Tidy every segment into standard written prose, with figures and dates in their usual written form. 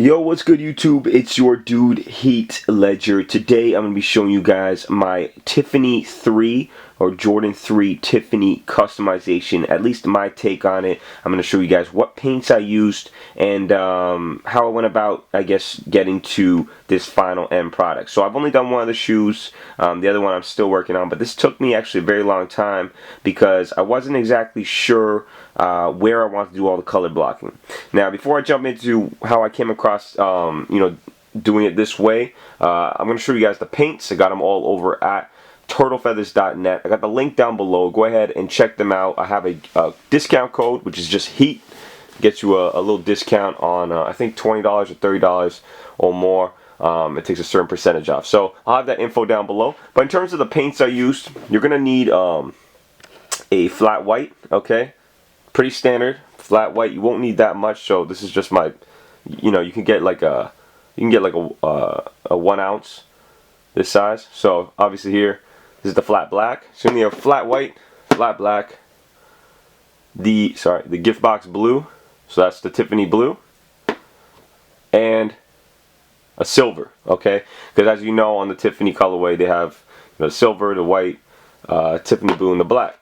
Yo, what's good YouTube? It's your dude Heat Ledger. Today I'm going to be showing you guys my Tiffany 3 or Jordan 3 Tiffany customization, at least my take on it. I'm going to show you guys what paints I used and how I went about, I guess, getting to this final end product. So I've only done one of the shoes, the other one I'm still working on, but this took me actually a very long time because I wasn't exactly sure where I want to do all the color blocking. Now, before I jump into how I came across, doing it this way, I'm going to show you guys the paints. I got them all over at turtlefeathers.net. I got the link down below. Go ahead and check them out. I have a discount code, which is just HEAT. Gets you a little discount on, I think, $20 or $30 or more. It takes a certain percentage off. So I'll have that info down below. But in terms of the paints I used, you're going to need a flat white, okay? Pretty standard flat white. You won't need that much, so this is just my, you can get like a 1 ounce this size. So obviously here, this is the flat black. So you need a flat white, flat black, the gift box blue, so that's the Tiffany blue, and a silver, okay? Because as you know, on the Tiffany colorway, they have the silver, the white, Tiffany blue, and the black.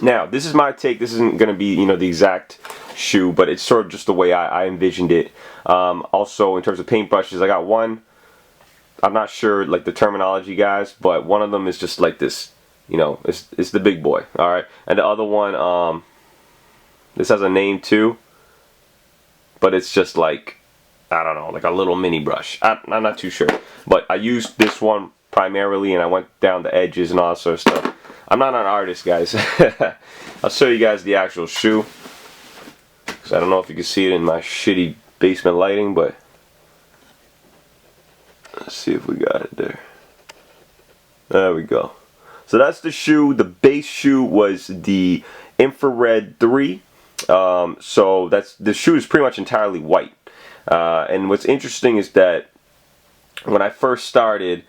Now, this is my take. This isn't going to be, the exact shoe, but it's sort of just the way I envisioned it. Also, in terms of paintbrushes, I got one. I'm not sure, like, the terminology, guys, but one of them is just like this, it's the big boy, all right? And the other one, this has a name too, but it's just like, I don't know, like a little mini brush. I'm not too sure, but I used this one primarily, and I went down the edges and all that sort of stuff. I'm not an artist, guys. I'll show you guys the actual shoe, because I don't know if you can see it in my shitty basement lighting, but let's see if we got it there. There we go. So that's the shoe. The base shoe was the Infrared 3. So the shoe is pretty much entirely white. And what's interesting is that when I first started,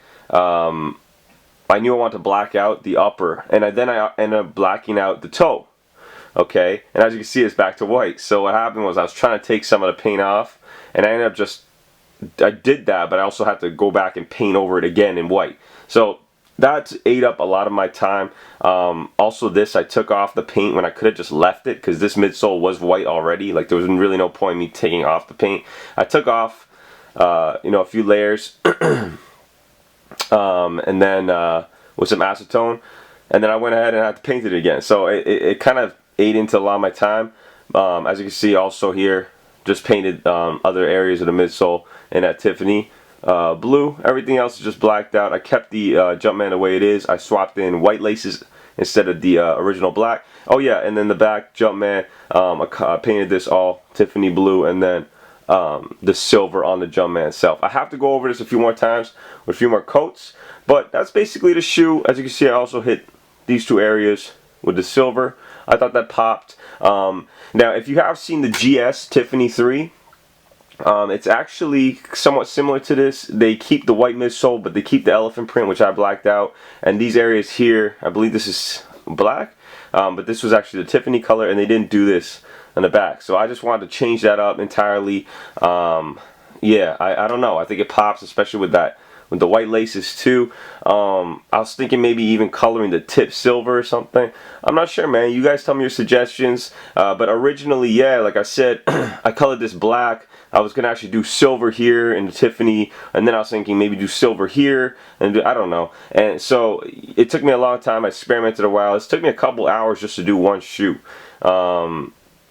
I knew I wanted to black out the upper, and then I ended up blacking out the toe. Okay, and as you can see, it's back to white. So what happened was I was trying to take some of the paint off, and I ended up I did that, but I also had to go back and paint over it again in white. So that ate up a lot of my time. Also, this, I took off the paint when I could have just left it, because this midsole was white already. Like, there was really no point in me taking off the paint. I took off, a few layers. And then with some acetone, and then I went ahead and had to paint it again. So it kind of ate into a lot of my time. As you can see, also here, just painted other areas of the midsole in that Tiffany blue. Everything else is just blacked out. I kept the Jumpman the way it is. I swapped in white laces instead of the original black. Oh yeah, and then the back Jumpman, I painted this all Tiffany blue, and then the silver on the Jumpman itself. I have to go over this a few more times with a few more coats, but that's basically the shoe. As you can see, I also hit these two areas with the silver. I thought that popped. Now, if you have seen the GS Tiffany 3, it's actually somewhat similar to this. They keep the white midsole, but they keep the elephant print, which I blacked out. And these areas here, I believe this is black, but this was actually the Tiffany color, and they didn't do this in the back. So I just wanted to change that up entirely. Yeah, I don't know. I think it pops, especially with the white laces too. I was thinking maybe even coloring the tip silver or something. I'm not sure, man. You guys tell me your suggestions. But originally, yeah, like I said, I colored this black. I was gonna actually do silver here in the Tiffany, and then I was thinking maybe do silver here, and I don't know. And so it took me a long time. I experimented a while. It took me a couple hours just to do one shoe.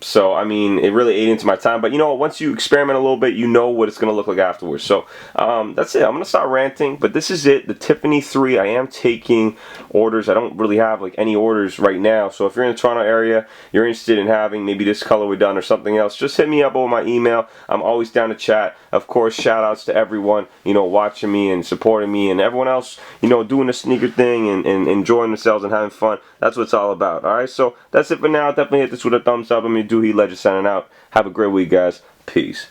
So, I mean, it really ate into my time. But, once you experiment a little bit, you know what it's going to look like afterwards. So, that's it. I'm going to start ranting. But this is it. The Tiffany 3. I am taking orders. I don't really have, any orders right now. So, if you're in the Toronto area, you're interested in having maybe this colorway done or something else, just hit me up over my email. I'm always down to chat. Of course, shout-outs to everyone, watching me and supporting me. And everyone else, doing the sneaker thing and enjoying themselves and having fun. That's what it's all about. All right? So, that's it for now. Definitely hit this with a thumbs up. Do Heat Ledger signing out. Have a great week, guys. Peace.